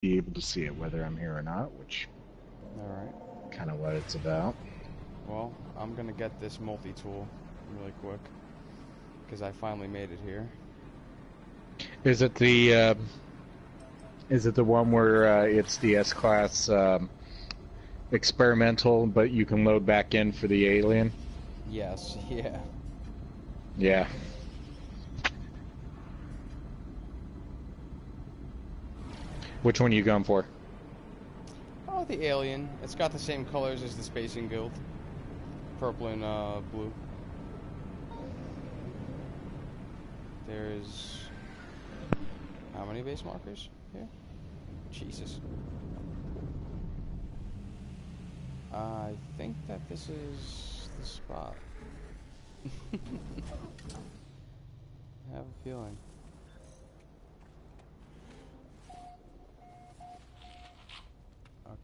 be able to see it whether I'm here or not, which Alright. kind of what it's about. Well, I'm gonna get this multi-tool really quick. Because I finally made it here. Is it the one where it's the S-Class experimental, but you can load back in for the alien? Yes, yeah. Yeah. Which one are you going for? Oh, the alien. It's got the same colors as the Spacing Guild. Purple and blue. There's... how many base markers here? Jesus. I think that this is the spot. I have a feeling.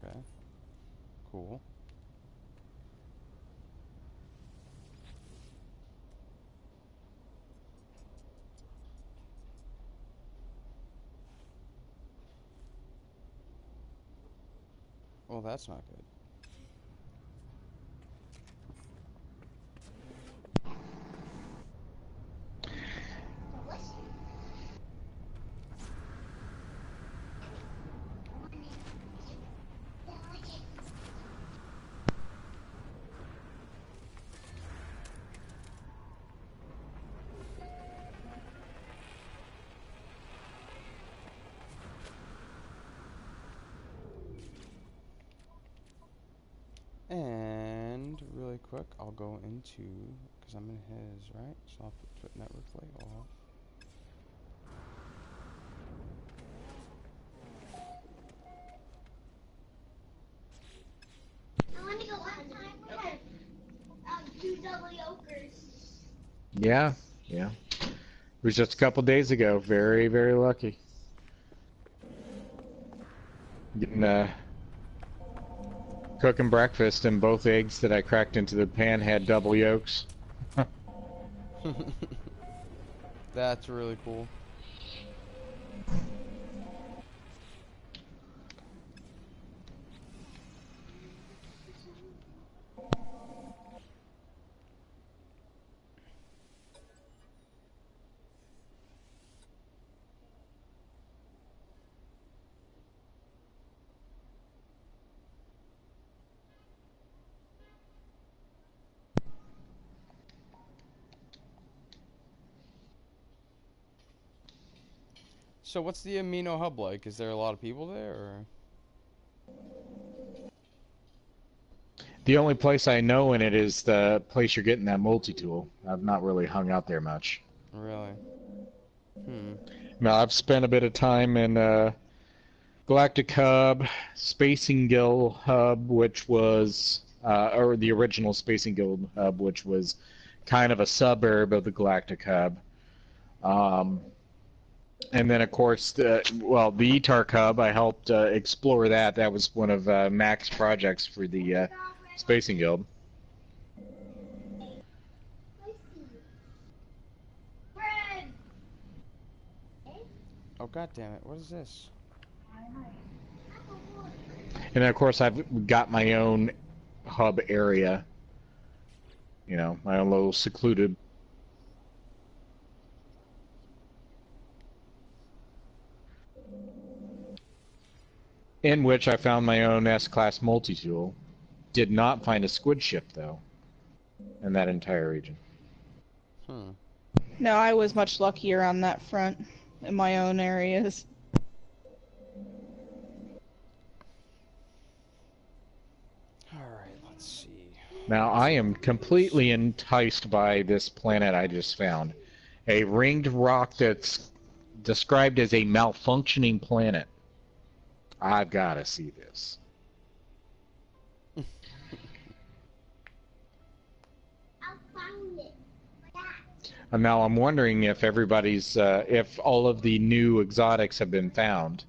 Okay. Cool. Well, that's not good. And really quick, I'll go into, because I'm in his, right? So I'll put network play off. I want to go last time we had 2 double yokers. Yeah, yeah. It was just a couple days ago. Very, very lucky. Getting cooking breakfast, and both eggs that I cracked into the pan had double yolks. That's really cool. So what's the amino hub like? Is there a lot of people there, or? The only place I know in it is the place you're getting that multi-tool. I've not really hung out there much. Really? Hmm. Now, I've spent a bit of time in Galactic Hub, Spacing Guild Hub, which was, or the original Spacing Guild Hub, which was kind of a suburb of the Galactic Hub. And then, of course, the ETARC Hub, I helped explore that. That was one of Mac's projects for the Spacing Guild. Oh, god damn it! What is this? And then, of course, I've got my own hub area. You know, my own little secluded. In which I found my own S-Class multi-tool. Did not find a squid ship, though, in that entire region. Hmm. No, I was much luckier on that front in my own areas. Alright, let's see. Now, I am completely enticed by this planet I just found. A ringed rock that's described as a malfunctioning planet. I've got to see this. And now I'm wondering if if all of the new exotics have been found.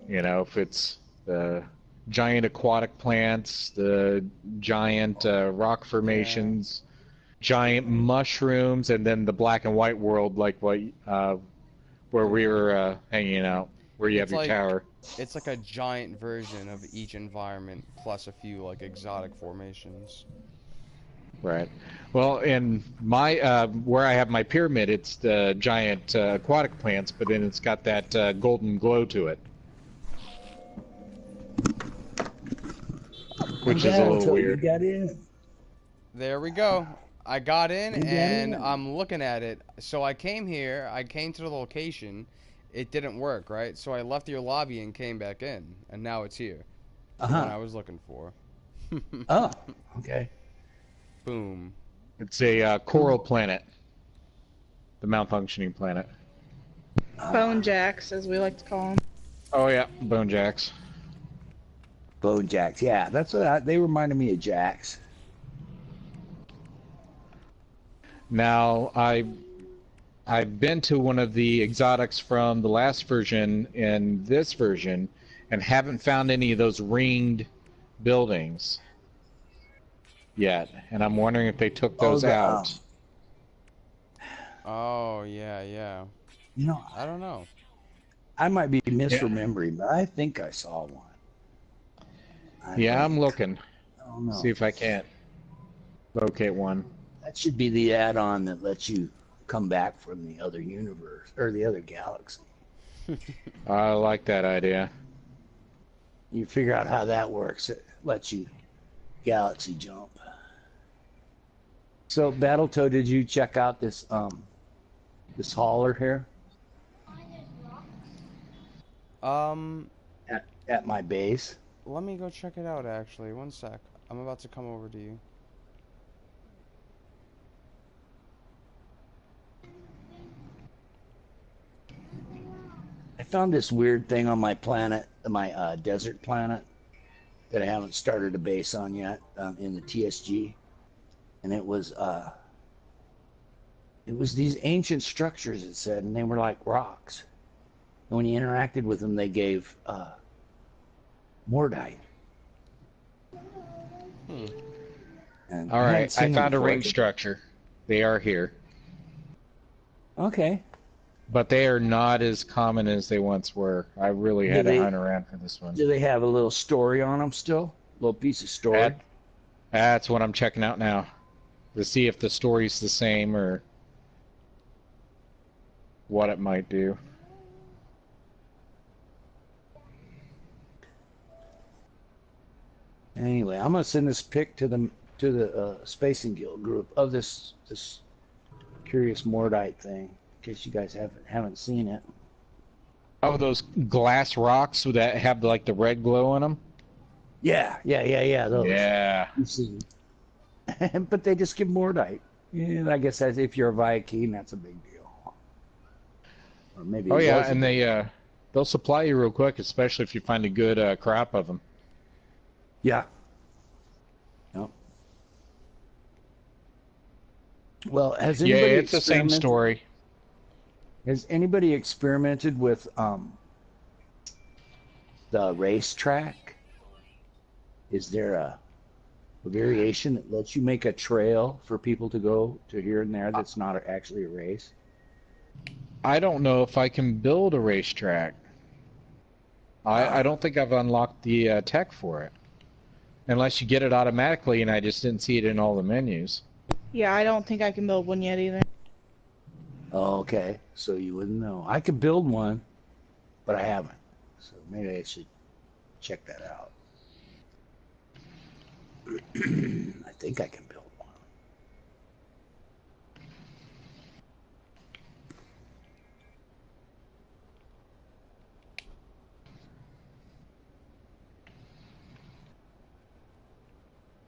You know, if it's the giant aquatic plants, the giant rock formations, giant mushrooms, and then the black and white world, like where we were hanging out, where you have your tower. It's like a giant version of each environment plus a few like exotic formations. Right. Well, in my where I have my pyramid, it's the giant aquatic plants, but then it's got that golden glow to it, which is a little weird. You got in. There we go. I got in and I'm looking at it. So I came here. I came to the location. It didn't work, right? So I left your lobby and came back in, and now it's here. The one I was looking for. Oh, okay. Boom. It's a coral planet, the malfunctioning planet. Bone jacks, as we like to call them. Oh yeah, bone jacks. Bone jacks, yeah, that's what they reminded me of jacks. Now I've been to one of the exotics from the last version and this version, and haven't found any of those ringed buildings yet, and I'm wondering if they took those out. Oh, yeah. You know, I don't know. I might be misremembering, but I think I saw one. I'm looking. I don't know. See if I can't locate one. That should be the add-on that lets you come back from the other universe, or the other galaxy. I like that idea. You figure out how that works. It lets you galaxy jump. So, Battletoad, did you check out this this hauler here? At my base. Let me go check it out actually. One sec. I'm about to come over to you. I found this weird thing on my planet, my desert planet, that I haven't started a base on yet in the TSG, and it was these ancient structures, it said, and they were like rocks. And when you interacted with them, they gave Mordite. And All right, I found a ring structure. They are here. Okay. But they are not as common as they once were. I really had to hunt around for this one. Do they have a little story on them still? A little piece of story? That's what I'm checking out now. To see if the story's the same or what it might do. Anyway, I'm gonna send this pic to the Spacing Guild group of this curious Mordite thing, in case you guys haven't seen it. Oh, those glass rocks that have like the red glow on them? Yeah. Those. Yeah. You've seen. But they just give Mordite. Yeah, I guess if you're a Viking, that's a big deal. Or maybe. Oh yeah, and they'll supply you real quick, especially if you find a good crop of them. Yeah. Yep. Well, has anybody? Yeah, it's the same story. Has anybody experimented with the racetrack? Is there a variation that lets you make a trail for people to go to here and there that's not actually a race? I don't know if I can build a racetrack. I don't think I've unlocked the tech for it. Unless you get it automatically, and I just didn't see it in all the menus. Yeah, I don't think I can build one yet either. Oh, okay, so you wouldn't know. I could build one, but I haven't. So maybe I should check that out. I think I can build one.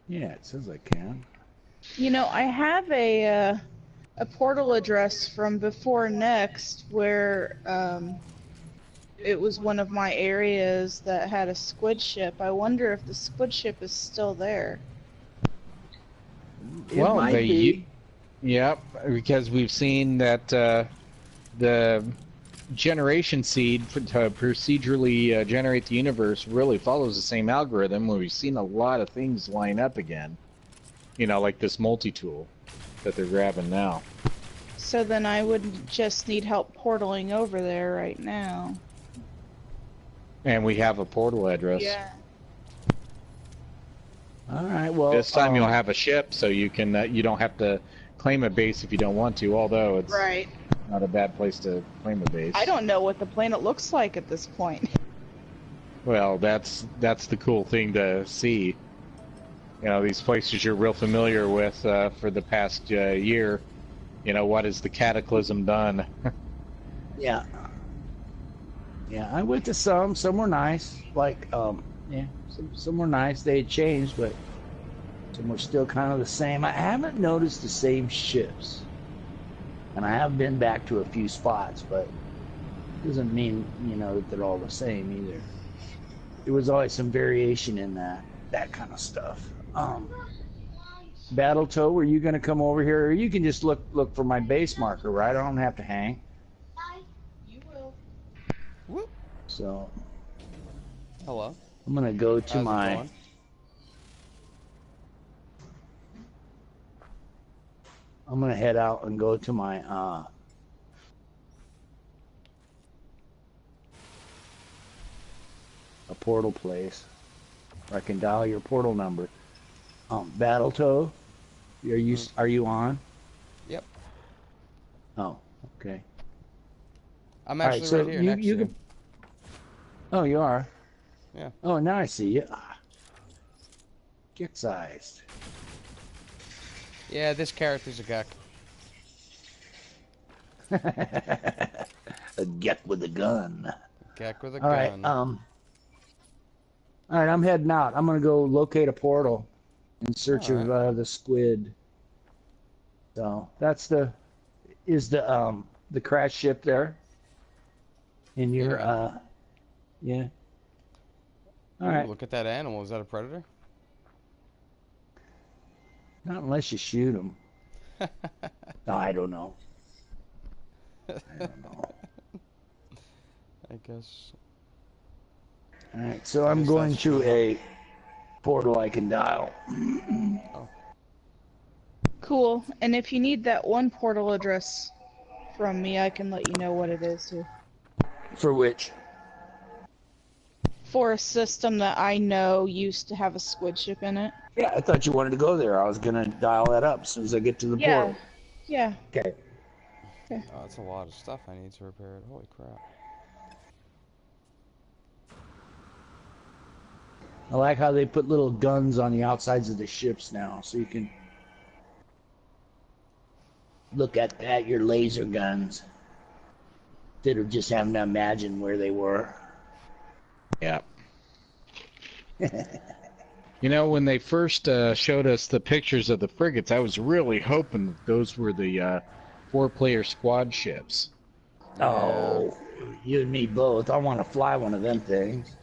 Yeah, it says I can. You know, I have a portal address from before next where it was one of my areas that had a squid ship. I wonder if the squid ship is still there. Well, yep, because we've seen that the generation seed to procedurally generate the universe really follows the same algorithm, where we've seen a lot of things line up again. You know, like this multi-tool that they're grabbing now. So then I would just need help portaling over there right now. And we have a portal address. Yeah. All right. Well, This time you'll have a ship, so you can you don't have to claim a base if you don't want to. Although it's Right. not a bad place to claim a base. I don't know what the planet looks like at this point. Well, that's the cool thing to see. You know, these places you're real familiar with for the past year. You know, what has the cataclysm done? Yeah. Yeah, I went to some. Some were nice. Like, yeah, some were nice. They had changed, but some were still kind of the same. I haven't noticed the same ships. And I have been back to a few spots, but it doesn't mean, you know, that they're all the same either. There was always some variation in that kind of stuff. Battletoe, were you going to come over here? Or you can just look for my base marker, right? I don't have to hang. You will. Whoop. So Hello. I'm going to go to How's it my... going? I'm going to head out and go to my... a portal place where I can dial your portal number. Battletoe, are you on? Yep. Oh, okay. I'm All actually right, so right here next to you. can. Oh, you are. Yeah. Oh, now I see you. Get sized. Yeah, this character's a geck. A get with a gun. Geck with a All right. gun. All right, I'm heading out. I'm gonna go locate a portal in search All of the squid. So that's the crash ship there. In your yeah. All Ooh, right. look at that animal. Is that a predator? Not unless you shoot them. No, I don't know. I don't know. I guess. All right, so I'm guess going that's to true. a portal I can dial. Cool. And if you need that one portal address from me, I can let you know what it is too. For which? For a system that I know used to have a squid ship in it. Yeah, I thought you wanted to go there. I was gonna dial that up as soon as I get to the Yeah. portal. Yeah. Okay. Oh, that's a lot of stuff I need to repair it. Holy crap. I like how they put little guns on the outsides of the ships now, so you can look at your laser guns instead of just having to imagine where they were. Yeah. You know, when they first showed us the pictures of the frigates, I was really hoping that those were the 4-player squad ships. Oh, you and me both. I want to fly one of them things.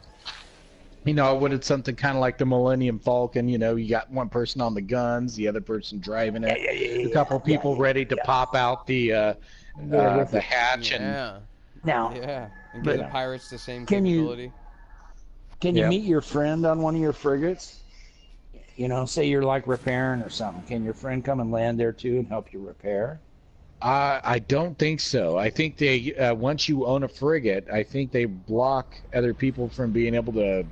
You know, I wanted something kind of like the Millennium Falcon. You know, you got one person on the guns, the other person driving it, a couple people ready to pop out the hatch, and Yeah. Now, Yeah. And But- give the pirates the same Can you- capability. can you Yep. meet your friend on one of your frigates? You know, say you're like repairing or something. Can your friend come and land there too and help you repair? I don't think so. I think they once you own a frigate, I think they block other people from being able to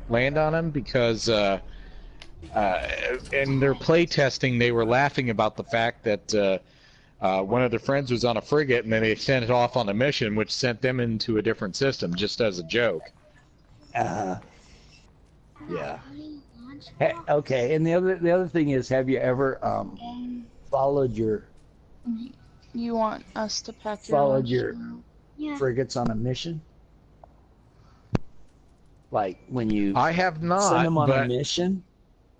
land on them because in their play testing they were laughing about the fact that one of their friends was on a frigate and then they sent it off on a mission which sent them into a different system just as a joke. Yeah. Launch Okay. And the other thing is, have you ever followed your You want us to pack your followed lunch your tomorrow? Yeah. frigates on a mission? Like when you I have not, send them on a but mission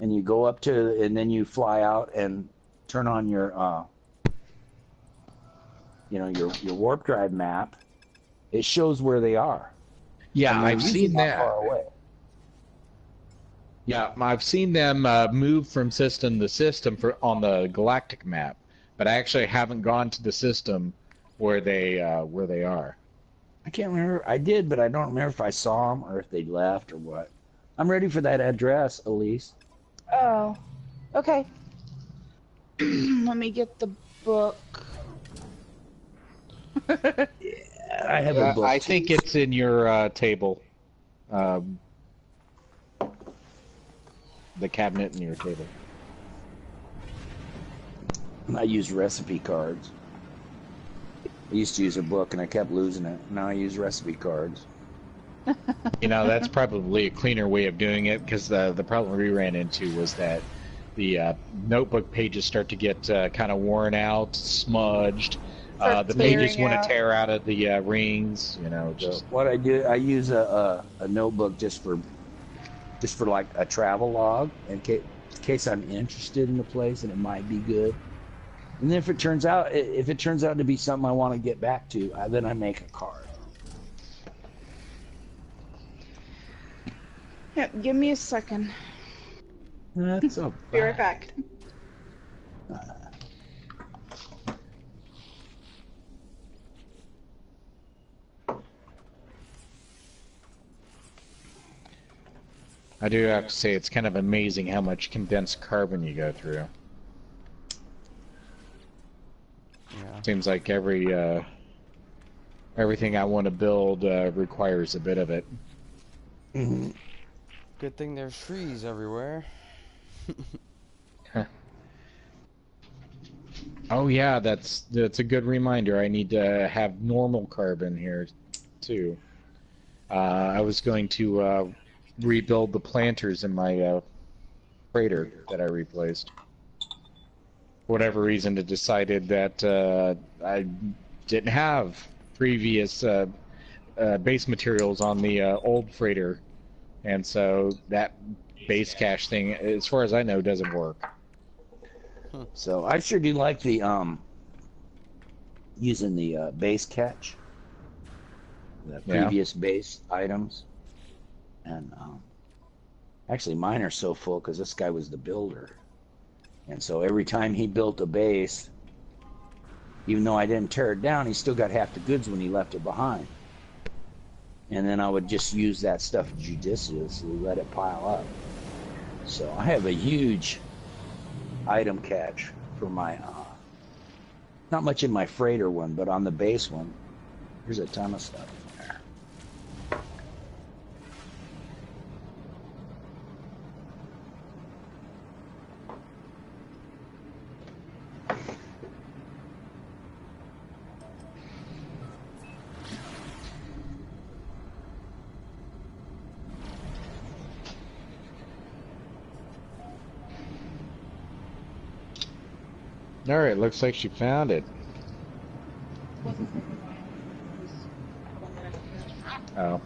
and you go up to, and then you fly out and turn on your your warp drive map. It shows where they are. yeah, And they're I've usually seen not that. far away. Yeah, I've seen them move from system to system on the galactic map, but I actually haven't gone to the system where they are. I can't remember. I did, but I don't remember if I saw them or if they left or what. I'm ready for that address, Elise. Oh. Okay. Let me get the book. I have a book. I think it's in your table. the cabinet in your table. I use recipe cards. I used to use a book and I kept losing it. Now I use recipe cards. You know, that's probably a cleaner way of doing it, because the problem we ran into was that the notebook pages start to get kind of worn out, smudged. The pages want to tear out of the rings. You know, just so what I do, I use a notebook just for like a travel log in case I'm interested in the place and it might be good. And then if it turns out to be something I want to get back to, then I make a card. Yep, give me a second. That's okay. Be right back. I do have to say, it's kind of amazing how much condensed carbon you go through. Yeah. Seems like everything I want to build requires a bit of it. Mm-hmm. Good thing there's trees everywhere. Oh yeah, that's a good reminder. I need to have normal carbon here too. I was going to rebuild the planters in my freighter that I replaced. For whatever reason, it decided that I didn't have previous base materials on the old freighter, and so that base cache thing, as far as I know, doesn't work. So I sure do like the using the base catch, the previous base items, and actually mine are so full because this guy was the builder, and so every time he built a base, even though I didn't tear it down, he still got half the goods when he left it behind. And then I would just use that stuff judiciously, let it pile up. So I have a huge item catch for my, not much in my freighter one, but on the base one, there's a ton of stuff in there. Alright, looks like she found it. Oh.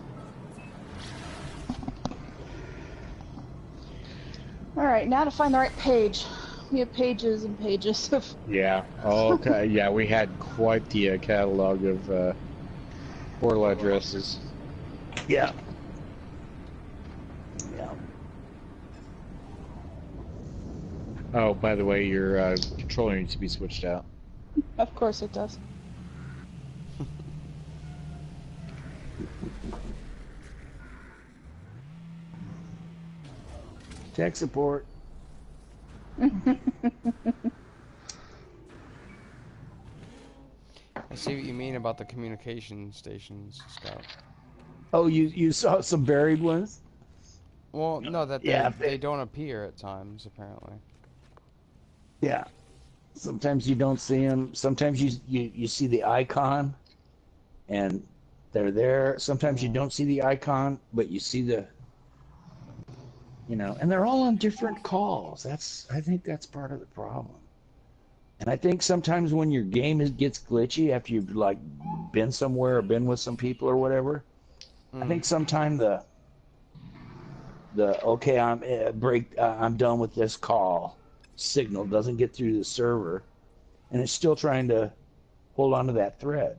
Alright, now to find the right page. We have pages and pages of... Yeah. Oh, okay. Yeah, we had quite the catalog of portal addresses. Yeah. Yeah. Oh, by the way, your controller needs to be switched out. Of course it does. Tech support. I see what you mean about the communication stations, Scott. Oh, you saw some buried ones? Well, no, that they don't appear at times, apparently. Yeah. Sometimes you don't see them. Sometimes you see the icon, and they're there. Sometimes you don't see the icon, but you see the, and they're all on different calls. I think that's part of the problem. And I think sometimes when your game gets glitchy after you've like been somewhere or been with some people or whatever, I think sometimes the okay, I'm done with this call signal doesn't get through the server, and it's still trying to hold on to that thread.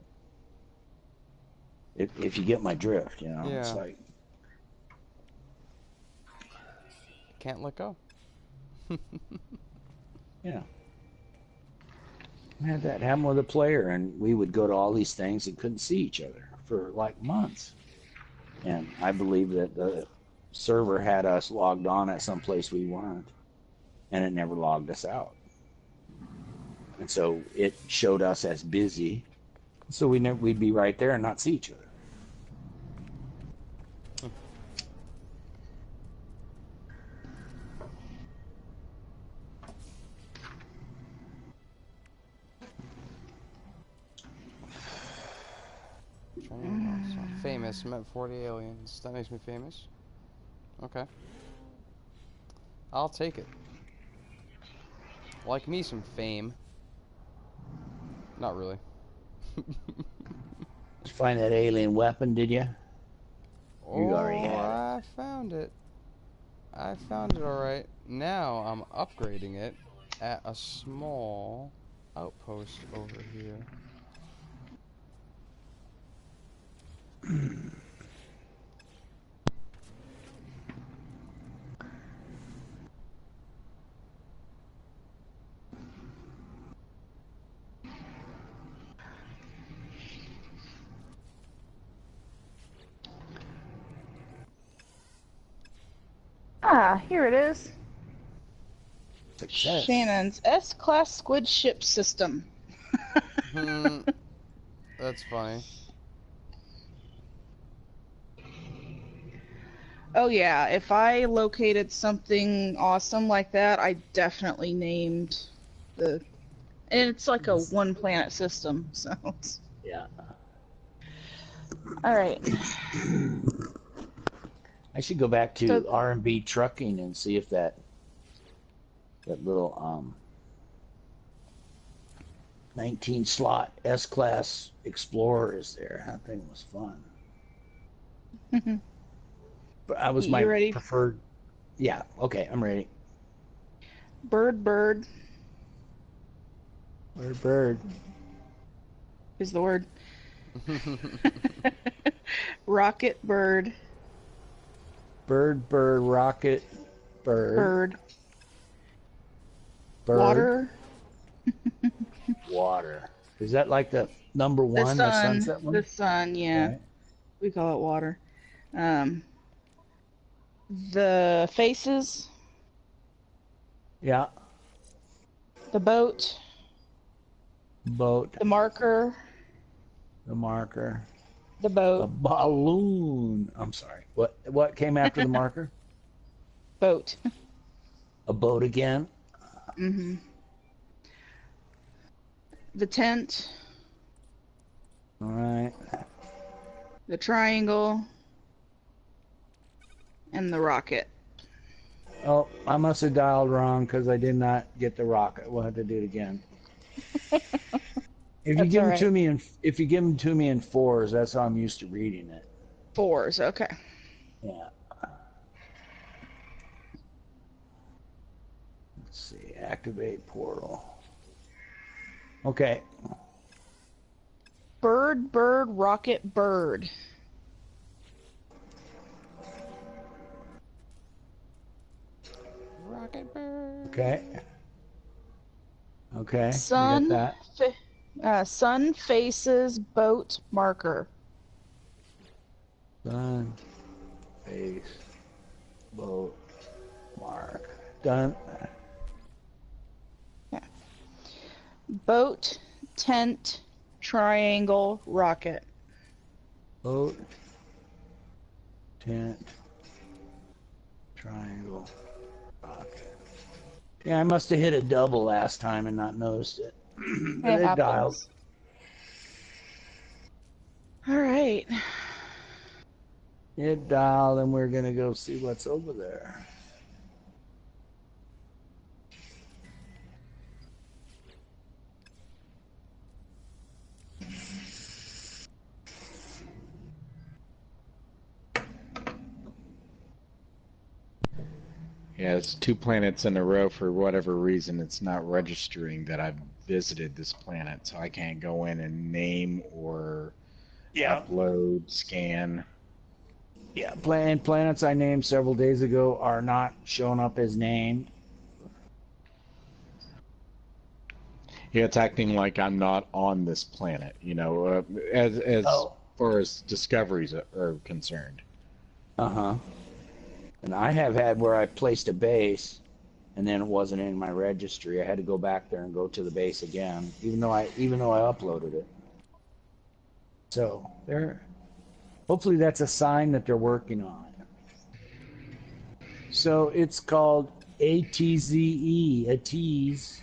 If you get my drift, Yeah. It's like Can't let go. Yeah. I had that happen with a player, and we would go to all these things and couldn't see each other for like months. And I believe that the server had us logged on at some place we weren't, and it never logged us out. And so it showed us as busy, so we'd be right there and not see each other. famous. Met 40 aliens. That makes me famous. Okay. I'll take it. Like me some fame. Not really. Did you find that alien weapon, did you? You already had it. I found it. I found it alright. Now I'm upgrading it at a small outpost over here. Ah, here it is. Success. Shannon's S-class squid ship system. That's funny. Oh yeah, if I located something awesome like that, I definitely named the... And it's like a one planet system, so... Yeah. Alright. I should go back to So- R&B trucking and see if that little 19 slot S-class Explorer is there. That thing was fun. But I was You my ready? preferred. Yeah. Okay, I'm ready. Bird Bird. is the word. Rocket bird. Bird. Rocket. Bird. Water. Water. Is that like the number one, the sunset one? The sun, yeah. Okay. We call it water. The faces, Yeah. the boat, Boat. the marker, The marker. the A boat, balloon. I'm sorry. What came after the marker? boat. A boat again. Mm-hmm. The tent, All right. the triangle, and the rocket. Oh, I must have dialed wrong because I did not get the rocket. We'll have to do it again. If you That's give all them to right. me in fours, that's how I'm used to reading it. 4s, okay. Yeah. Let's see. Activate portal. Okay. Bird, rocket, bird. Rocket bird. Okay. Okay. Sun, You got that. sun faces boat marker. Sun, face, boat, mark. Done. Boat, tent, triangle, rocket. Boat, tent, triangle, rocket. Yeah, I must have hit a double last time and not noticed it. But It it dialed. happens. All right. It dialed, and we're gonna go see what's over there. Yeah, it's 2 planets in a row. For whatever reason, it's not registering that I've visited this planet, so I can't go in and name or upload, scan. Yeah, planets I named several days ago are not showing up as named. Yeah, it's acting like I'm not on this planet, as Oh. far as discoveries are concerned. Uh-huh. And I have had where I placed a base and then it wasn't in my registry. I had to go back there and go to the base again, even though I uploaded it. So hopefully that's a sign that they're working on it. So it's called ATZE, a tease,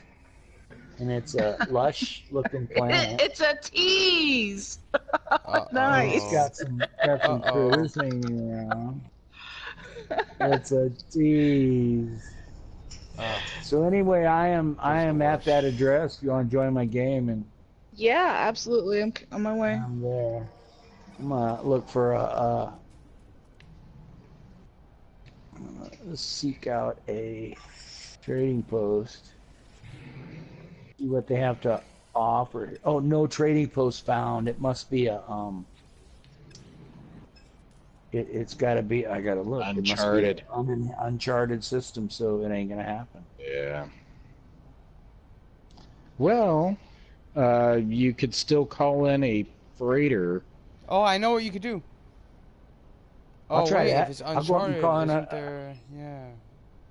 and it's a lush looking planet. It's a tease. Nice. Got some critters hanging around. It's a tease. So anyway, I am at that address. If you want to join my game, and Yeah, absolutely. I'm on my way. I'm there. I'm gonna look for let's seek out a trading post. See what they have to offer. Oh, no trading post found. It must be a It's got to be. I gotta look. Uncharted. It must be an uncharted system, so it ain't gonna happen. Yeah. Well, you could still call in a freighter. Oh, I know what you could do. I'll try wait, that. if it's I'll go up and Uncharted, call in isn't there... Yeah.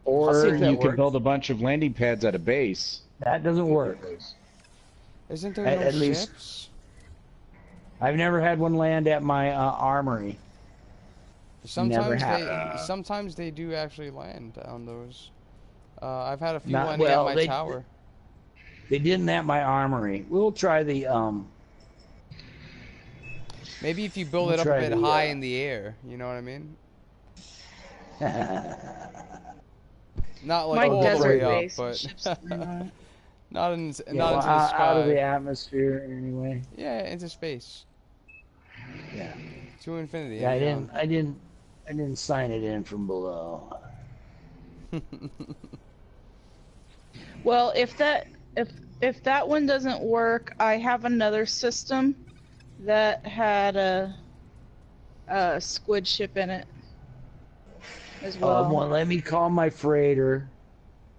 I'll see Or if that you could works. build a bunch of landing pads at a base. That doesn't work. Isn't there At no least- ships? I've never had one land at my armory. Never Sometimes they do actually land on those. I've had a few Not- landing well, at my they- tower. They didn't at my armory. We'll try the Maybe if you build We'll it up a try bit the, high in the air, you know what I mean? Not like My all the desert way up, base but ships that land on it. not into the out of the sky. atmosphere anyway. Yeah, into space. Yeah. To infinity. Yeah, and I didn't sign it in from below. beyond. Well, if that one doesn't work, I have another system that had a squid ship in it as well. Well, let me call my freighter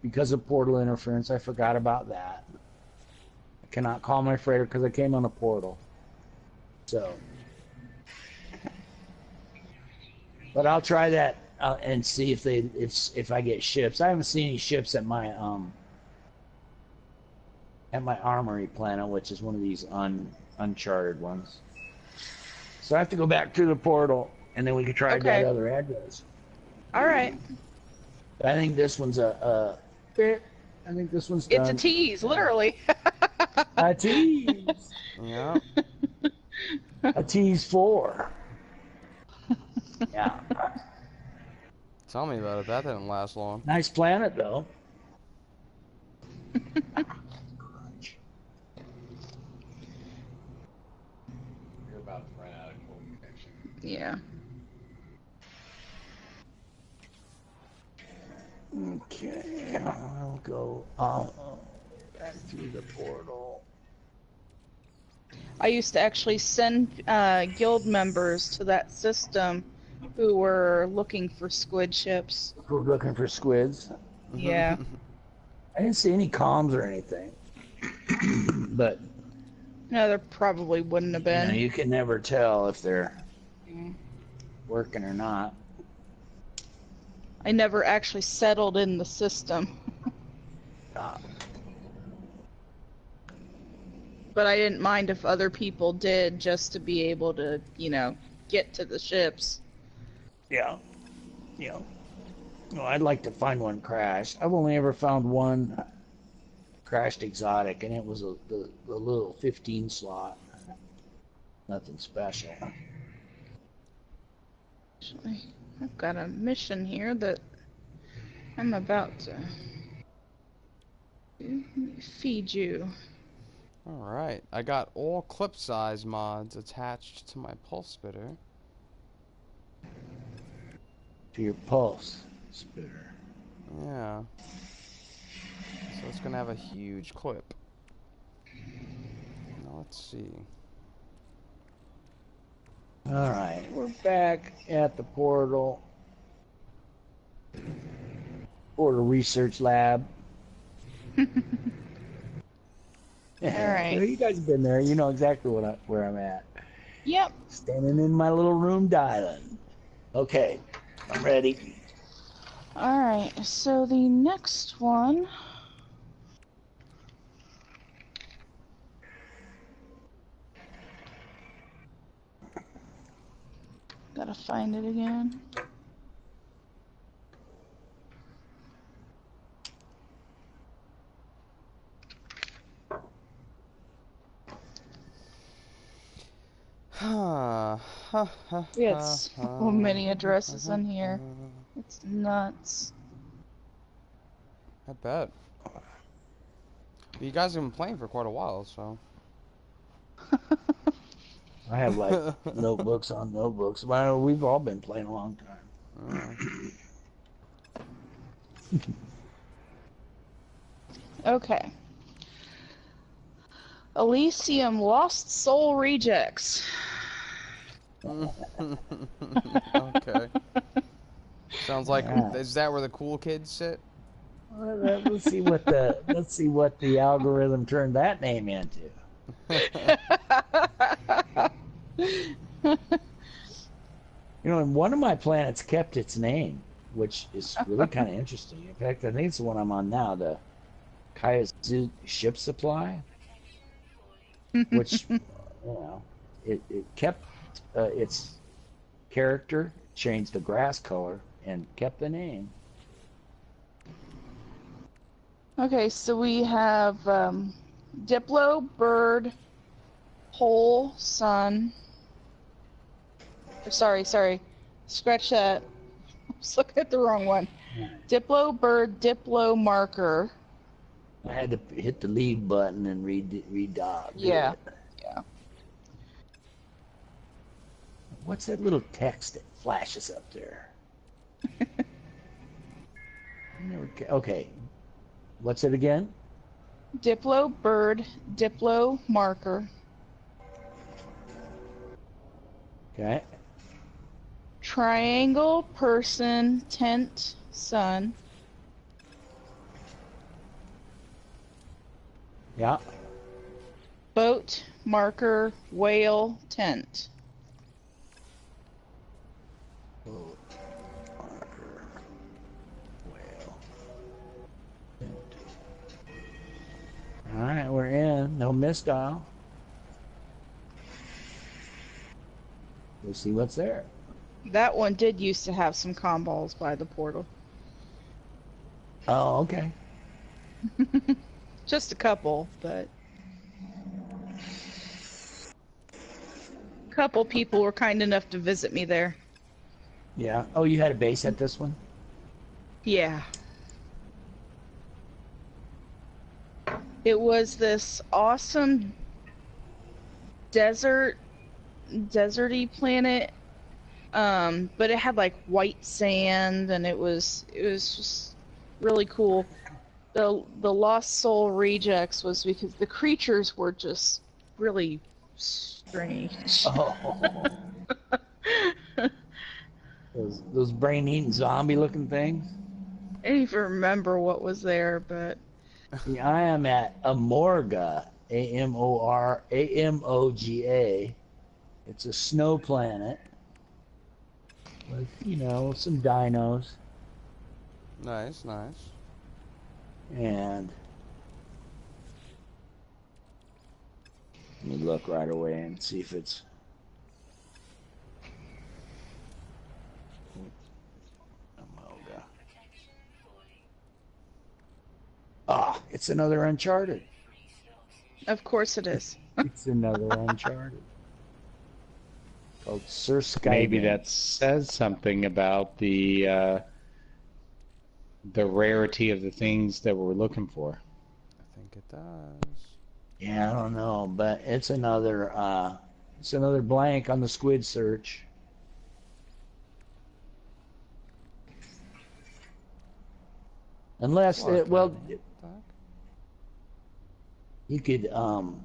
because of portal interference. I forgot about that. I cannot call my freighter because I came on a portal. So, but I'll try that and see if I get ships. I haven't seen any ships at my armory planet, which is one of these uncharted ones. So I have to go back to the portal, and then we can try Okay. that other address. All right. I think this one's I think this one's done. It's a tease, literally. A tease. Yeah. A Ps4. Yeah. Tell me about it. That didn't last long. Nice planet, though. You're about to run out of cold connection. Yeah. Okay. I'll go back through the portal. I used to actually send guild members to that system who were looking for squid ships. We're looking for squids. Yeah. I didn't see any comms or anything. But No, there probably wouldn't have been. you can never tell if they're working or not. I never actually settled in the system. But I didn't mind if other people did, just to be able to, get to the ships. Yeah. Well, I'd like to find one crashed. I've only ever found one crashed exotic, and it was the little 15 slot. Nothing special. Actually, I've got a mission here that I'm about to feed you. Alright. I got all clip size mods attached to my pulse spitter. To your pulse spitter. Yeah. So it's gonna have a huge clip. Now let's see. Alright, we're back at the portal. Portal Research Lab. Alright. You guys have been there. You know exactly where I'm at. Yep. Standing in my little room dialing. Okay, I'm ready. Alright, so the next one. Gotta find it again. We had so many addresses in here. It's nuts. I bet. You guys have been playing for quite a while, so. I have like notebooks on notebooks. Well, we've all been playing a long time. Okay. Elysium Lost Soul Rejects. Okay. Sounds like, is that where the cool kids sit? Well, let's see what the algorithm turned that name into. You know, and one of my planets kept its name, which is really kind of interesting. In fact, I think it's the one I'm on now, the Kayazu Ship Supply, which, you know, it kept its character, changed the grass color, and kept the name. Okay, so we have Diplo, Bird, Pole, Sun. Sorry. Scratch that. I was looking at the wrong one. Diplo, Bird, Diplo, Marker. I had to hit the leave button and read dog. Yeah. What's that little text that flashes up there? Okay. What's it again? Diplo, Bird, Diplo, Marker. Okay. Triangle, Person, Tent, Sun. Yeah. Boat, Marker, Whale, Tent. Boat, marker, whale. All right, we're in. No misdial. We'll see what's there. That one did used to have some comballs by the portal. Oh, okay. Just a couple, but a couple people were kind enough to visit me there. Yeah. Oh, you had a base at this one? Yeah. It was this awesome deserty planet, but it had like white sand, and it was just really cool. The Lost Soul Rejects was because the creatures were just really strange. Oh. Those brain-eating zombie-looking things? I don't even remember what was there, but See, I am at Amorga, Amoga. It's a snow planet with, you know, some dinos. Nice. And let me look right away and see if it's Amorga. Ah, it's another Uncharted. of course it is. It's another Uncharted. Called Sir Sky. Maybe that says something about the rarity of the things that we're looking for. I think it does. Yeah, I don't know, but it's another blank on the squid search. Unless you could no,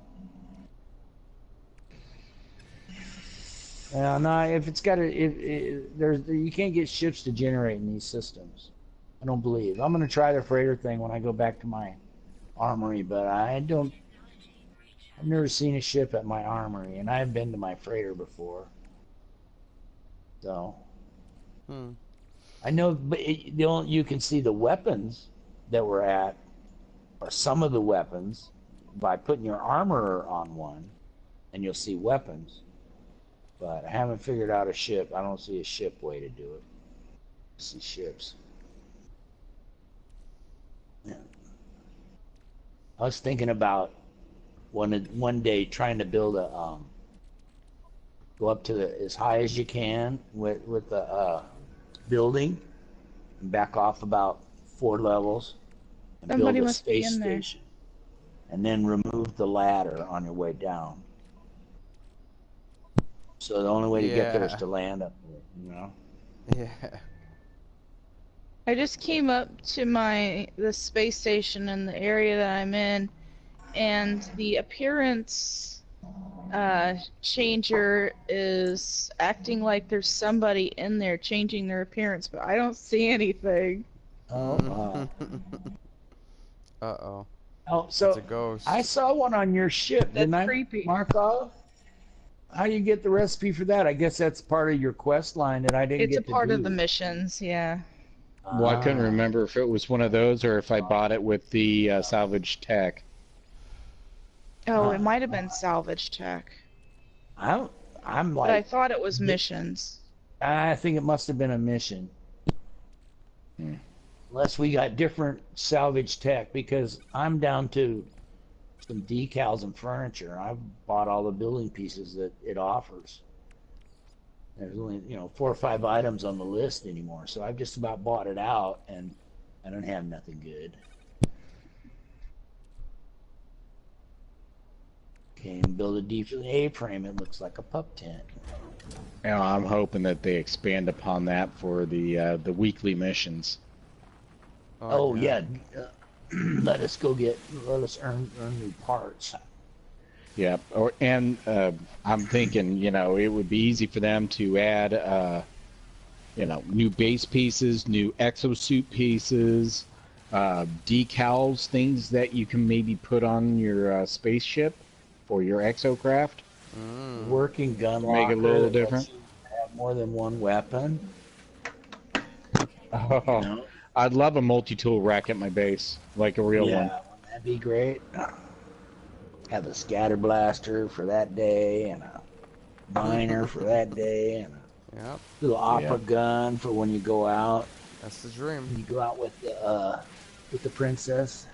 if it's got you can't get ships to generate in these systems. I don't believe. I'm gonna try the freighter thing when I go back to my armory, but I've never seen a ship at my armory, and I've been to my freighter before. So I know, but you can see the weapons that we're at, or some of the weapons, by putting your armor on one, and you'll see weapons. But I haven't figured out a ship. I don't see a ship way to do it. I see ships. Yeah. I was thinking about one day trying to build go up to as high as you can with the building, and back off about 4 levels, and Somebody build a must be space in there. station, and then remove the ladder on your way down. So the only way to get there is Yeah. to land up there, you know? Yeah. I just came up to the space station in the area that I'm in, and the appearance changer is acting like there's somebody in there changing their appearance, but I don't see anything. Oh, Uh-oh. oh, It's so a ghost. I saw one on your ship, That's didn't I, creepy. Markov? How do you get the recipe for that? I guess that's part of your quest line that I didn't It's get a to part do. of the missions, yeah. Well, I couldn't Ah. remember if it was one of those or if I bought it with the salvage tech. Oh, Ah. it might have been salvage tech, I'm but I like, thought it was missions. I think it must have been a mission. Hmm. Unless we got different salvage tech, because I'm down to some decals and furniture. I've bought all the building pieces that it offers. There's only, 4 or 5 items on the list anymore, so I've just about bought it out, and I don't have nothing good. Okay, and build a defense A-frame. It looks like a pup tent. Now, I'm hoping that they expand upon that for the weekly missions. Oh yeah, let us earn new parts. Yeah, and I'm thinking, it would be easy for them to add, new base pieces, new exosuit pieces, decals, things that you can maybe put on your spaceship for your exocraft. Working gun Make locker it a little that different. lets you have more than one weapon. Oh, I'd love a multi-tool rack at my base, like a real one. Yeah, that'd be great. Have a scatter blaster for that day, and a miner for that day, and a Yep. little opera gun for when you go out. That's the dream. You go out with the princess.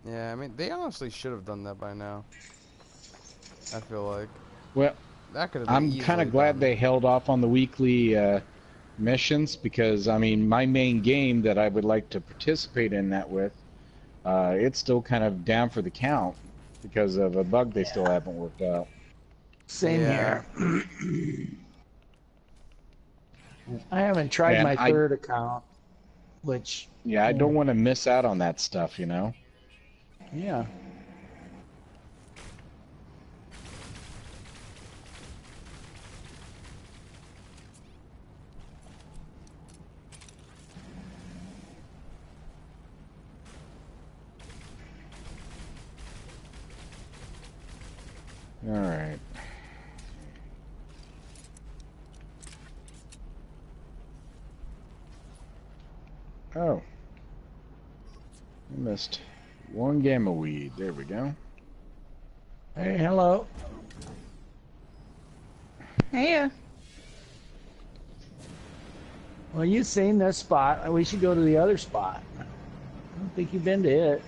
Yeah, I mean, they honestly should have done that by now. I feel like. Well, That could have been I'm easily kind of glad done. they held off on the weekly missions because, I mean, my main game that I would like to participate in that with, it's still kind of down for the count because of a bug they still haven't worked out. Same Yeah. here. I haven't tried And my third account, which Yeah, I don't want to miss out on that stuff, yeah. All right. Oh. I missed one gamma weed. There we go. Hey, hello. Hey, Well, you've seen this spot. We should go to the other spot. I don't think you've been to it.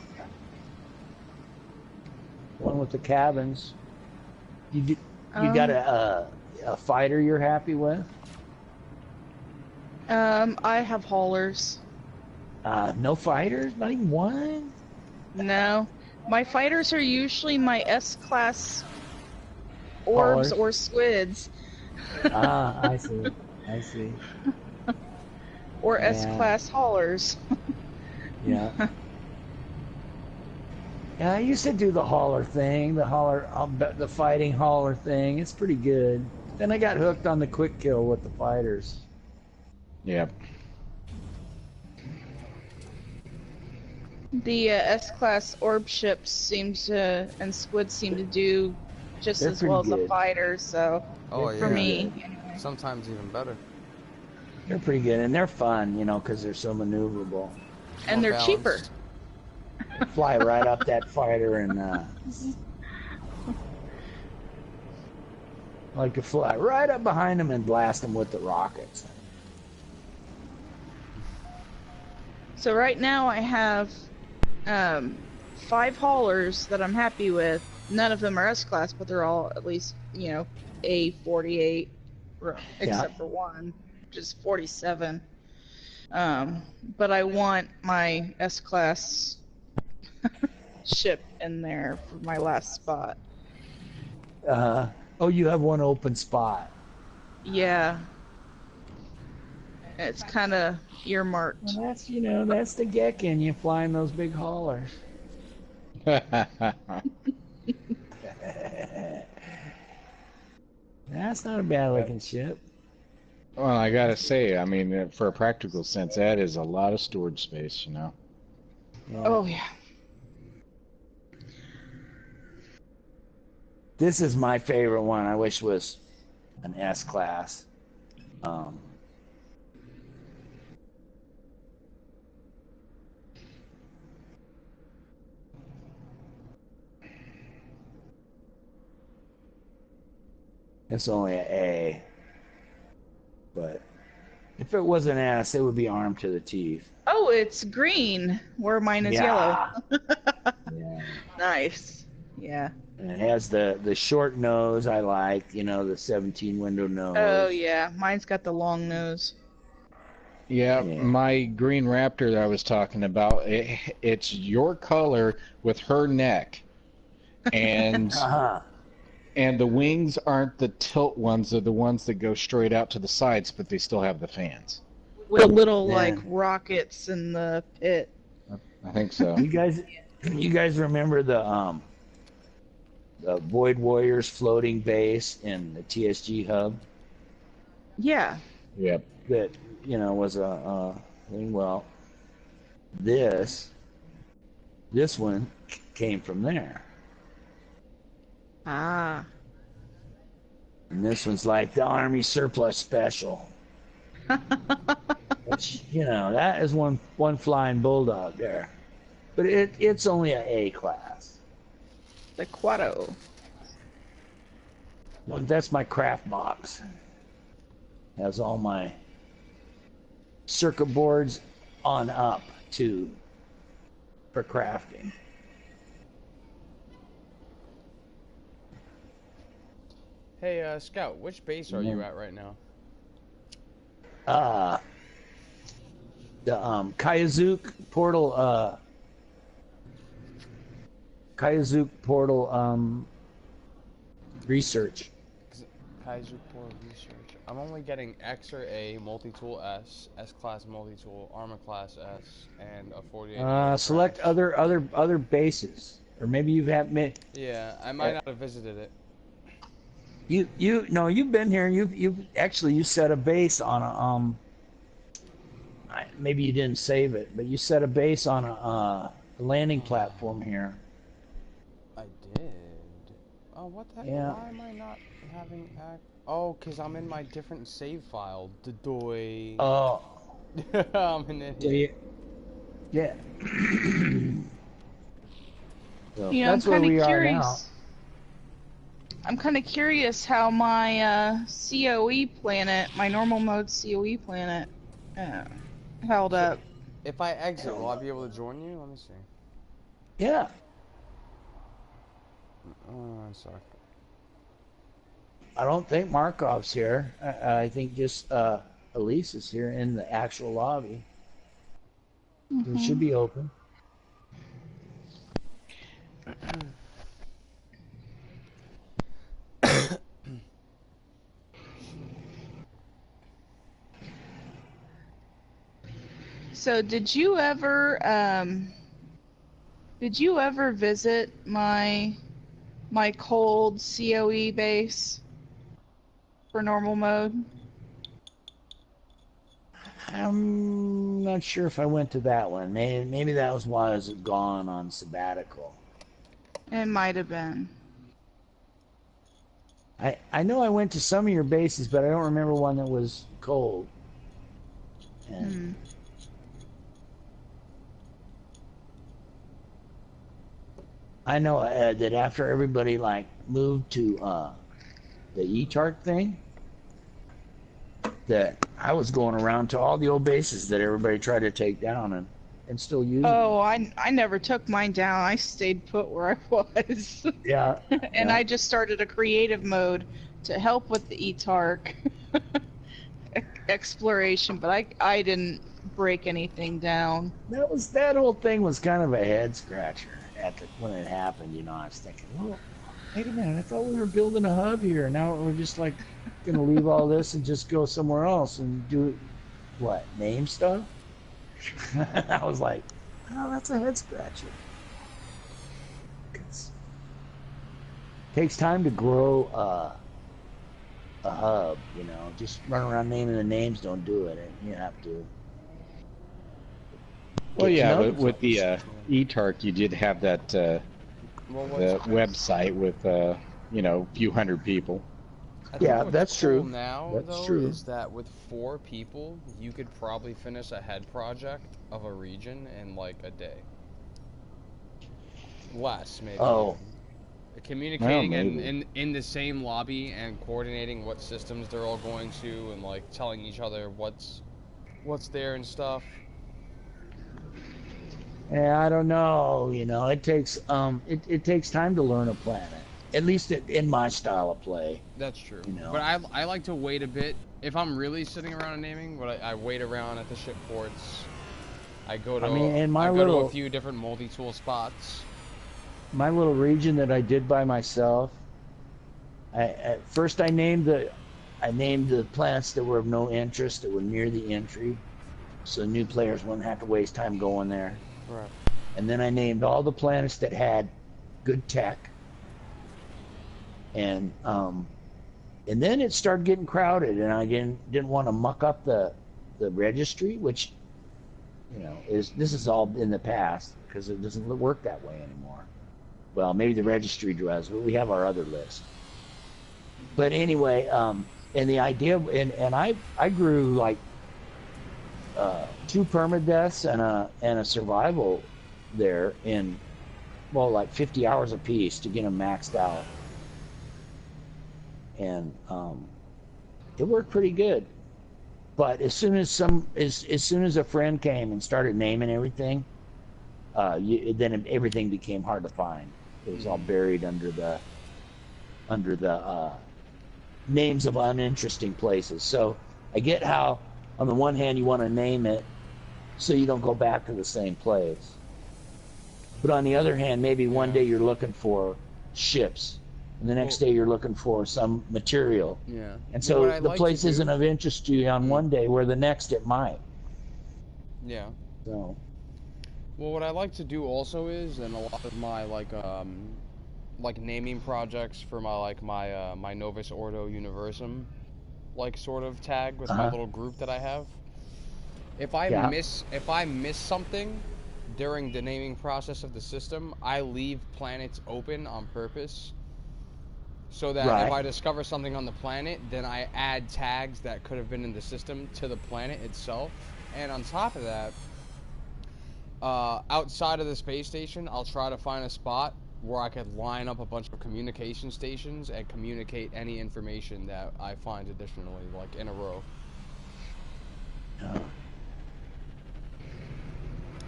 One with the cabins. You got a fighter you're happy with? I have haulers. No fighters? Not even one? No. My fighters are usually my S-class orbs Haulers. or squids. I see. I see. Or Yeah. S-class haulers. Yeah. Yeah, I used to do the hauler thing, the fighting hauler thing. It's pretty good. Then I got hooked on the quick kill with the fighters. Yep. The S-class orb ships and squids seem to do just They're as well as pretty the good. fighters, so Oh, yeah. for me. Sometimes even better. They're pretty good, and they're fun, because they're so maneuverable. And More they're cheaper. balanced. Fly right up that fighter and like to fly right up behind them and blast them with the rockets. So right now I have 5 haulers that I'm happy with, none of them are S-Class, but they're all at least, A48, except for one, which is 47. But I want my S-Class ship in there for my last spot. Oh, you have one open spot. Yeah. It's kind of earmarked. Well, that's that's the geck in you flying those big haulers. That's not a bad looking ship. Well, I gotta say, I mean, for a practical sense, that is a lot of storage space, Yeah. Oh, yeah. This is my favorite one. I wish was an S-Class. It's only an A, but if it was an S, it would be armed to the teeth. Oh, it's green, where mine is yellow. Yeah. Nice. Yeah. And it has the short nose I like, the 17 window nose. Oh, yeah. Mine's got the long nose. Yeah, Yeah. my green Raptor that I was talking about, it's your color with her neck. And Uh-huh. and the wings aren't the tilt ones, they're the ones that go straight out to the sides, but they still have the fans. With the little, Yeah. rockets in the pit. I think so. You guys remember the Void Warriors floating base in the TSG hub Yeah. Yep. that was a thing? Well, this one came from there, Ah. and this one's like the Army surplus special. Which, that is one flying bulldog there, but it's only an A class. The Quado. Well, that's my craft box. Has all my circuit boards on up for crafting. Hey, Scout, which base are you at right now? The Kayazook portal research. Kaiser Core Research. I'm only getting X or A, Multitool S, S-Class Multitool, Armor Class S, and a 48. Select other bases, or maybe you've Yeah, I might not have visited it. you've been here. You set a base on a maybe you didn't save it, but you set a base on a landing platform here. I did. Oh, what the heck? Yeah. Why am I not having Oh, because I'm in my different save file. Doy. Oh. I'm an idiot. Yeah. So I'm that's where kind we of are now. curious. I'm kind of curious how my COE planet, my normal mode COE planet, held up. If I exit, will I be able to join you? Let me see. Yeah. Oh, I'm sorry. I don't think Markov's here. I think just Elise is here in the actual lobby. It should be open. So did you ever visit my cold COE base for normal mode? I'm not sure if I went to that one. Maybe that was while I was gone on sabbatical. It might have been. I know I went to some of your bases, but I don't remember one that was cold. And I know that after everybody moved to the E-Tart thing, that I was going around to all the old bases that everybody tried to take down, and and still use it? Oh, I never took mine down. I stayed put where I was. Yeah. And yeah. I just started a creative mode to help with the eTark exploration, but I didn't break anything down. That whole thing was kind of a head scratcher when it happened. You know, I was thinking, well, wait a minute, I thought we were building a hub here. Now we're just like gonna leave all this and just go somewhere else and do what? Name stuff? I was like, oh, that's a head scratcher. It takes time to grow a hub, you know. Just run around naming the names don't do it. You have to. Well, yeah, with the eTark, you did have that the website with you know, a few hundred people. Yeah, that's true. Now, that's though, true. is that with 4 people, you could probably finish a head project of a region in like a day. Less, maybe. Oh. Communicating Well, maybe. in the same lobby and coordinating what systems they're all going to and like telling each other what's there and stuff. Yeah, I don't know. You know, it takes it takes time to learn a planet. At least in my style of play. That's true. You know. But I like to wait a bit. If I'm really sitting around and naming, but I wait around at the ship ports. I go to to a few different multi-tool spots. My little region that I did by myself. At first I named the planets that were of no interest, that were near the entry, so new players wouldn't have to waste time going there. Right. And then I named all the planets that had good tech. And then it started getting crowded, and I didn't want to muck up the registry, which, you know, this is all in the past because it doesn't work that way anymore. Well, maybe the registry does, but we have our other list. But anyway, and the idea, and I grew like 2 permadeaths and a survival there in, well, like 50 hours apiece to get them maxed out. And it worked pretty good. But as soon as a friend came and started naming everything, then everything became hard to find. It was all buried under the names of uninteresting places. So I get how, on the one hand, you want to name it so you don't go back to the same place. But on the other hand, maybe one day you're looking for ships, and the next day you're looking for some material. Yeah. And so the place isn't of interest to you on one day, where the next it might. Yeah. So. Well, what I like to do also is, and a lot of my like naming projects for my my Novus Ordo Universum, like sort of tag with my little group that I have. If I miss something during the naming process of the system, I leave planets open on purpose, so that if I discover something on the planet, then I add tags that could have been in the system to the planet itself. And on top of that, outside of the space station, I'll try to find a spot where I could line up a bunch of communication stations and communicate any information that I find additionally, like in a row.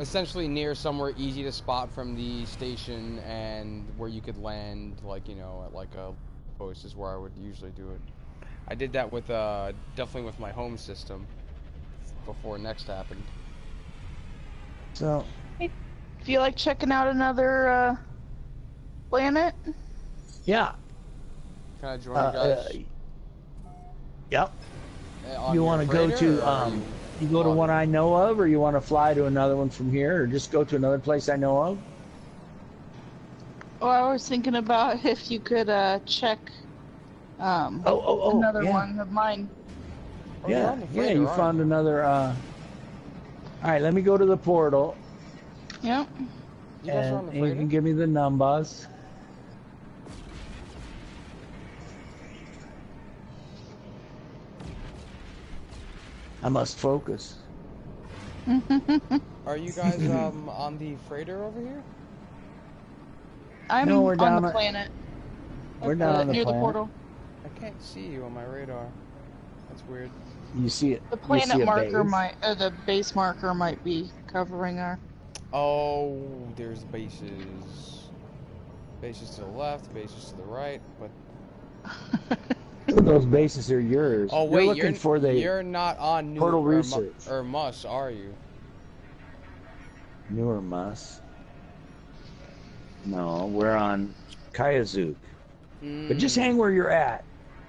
Essentially near somewhere easy to spot from the station and where you could land, like, you know, at like a post is where I would usually do it. I did that with definitely with my home system before Next happened. So, hey, feel like checking out another planet? Yeah. Can I join you guys? Yep. You want to go to you go to one I know of, or you want to fly to another one from here, or just go to another place I know of? Well, I was thinking about if you could check another one of mine. Yeah, you found another. All right, let me go to the portal. Yep. And you can give me the numbers. I must focus. Are you guys on the freighter over here? I'm on the planet. We're down on the near planet. The portal. I can't see you on my radar. That's weird. You see it. The planet marker might, the base marker might be covering our. Oh, there's bases. Bases to the left, bases to the right, but. Those bases are yours. Oh wait, you're looking for the you're not on New portal research. or Mus, are you? Newer Mus. No, we're on Kayazook. But just hang where you're at.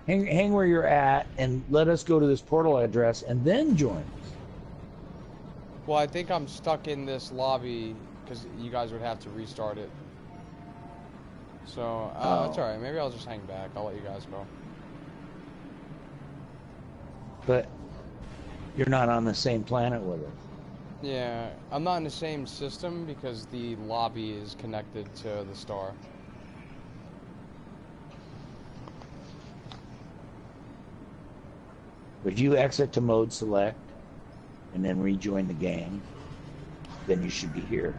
Hang where you're at, and let us go to this portal address, and then join us. Well, I think I'm stuck in this lobby because you guys would have to restart it. So that's all right. Maybe I'll just hang back. I'll let you guys go. But you're not on the same planet with us. Yeah, I'm not in the same system because the lobby is connected to the star. Would you exit to mode select and then rejoin the game? Then you should be here.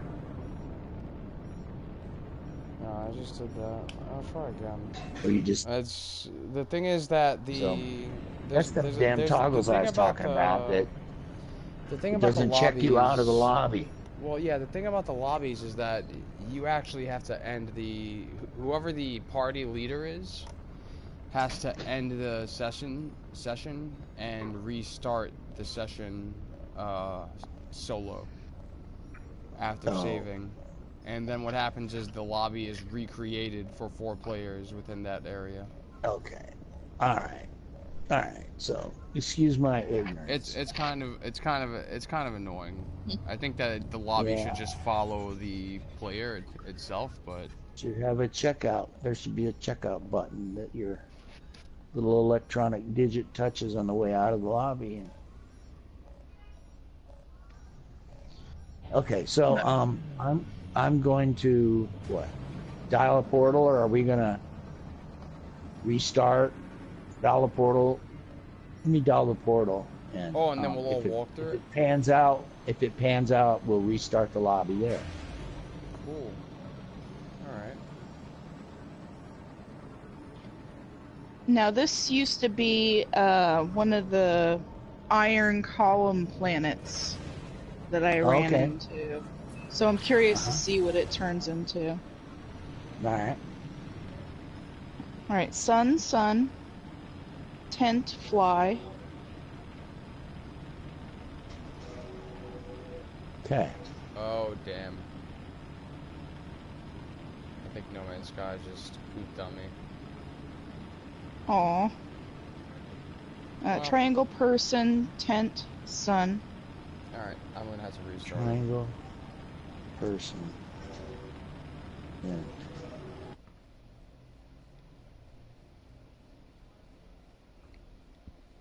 No, I just did that. I'll try again. Or you just... It's the thing is that the So, that's the damn toggles I was talking about. That the thing it about doesn't the check you out of the lobbies- lobby. Well, yeah, the thing about the lobbies is that you actually have to end whoever the party leader is has to end the session and restart the session solo after saving. And then what happens is the lobby is recreated for 4 players within that area. Okay. All right. So, excuse my ignorance. It's kind of annoying. I think that the lobby should just follow the player itself, but Should have a checkout. There should be a checkout button that your little electronic digit touches on the way out of the lobby. Okay, so I'm going to dial a portal, or are we gonna restart? Dial a portal. Let me dial the portal, and then we'll all walk through it. If it pans out, we'll restart the lobby there. Cool. Alright. Now this used to be one of the iron column planets that I ran into. So I'm curious to see what it turns into. Alright. Alright, sun, tent, fly. Okay. Oh, damn. I think No Man's Sky just pooped on me. Aw. Well. Triangle, person, tent, sun. Alright, I'm gonna have to restart. Triangle, person. Yeah.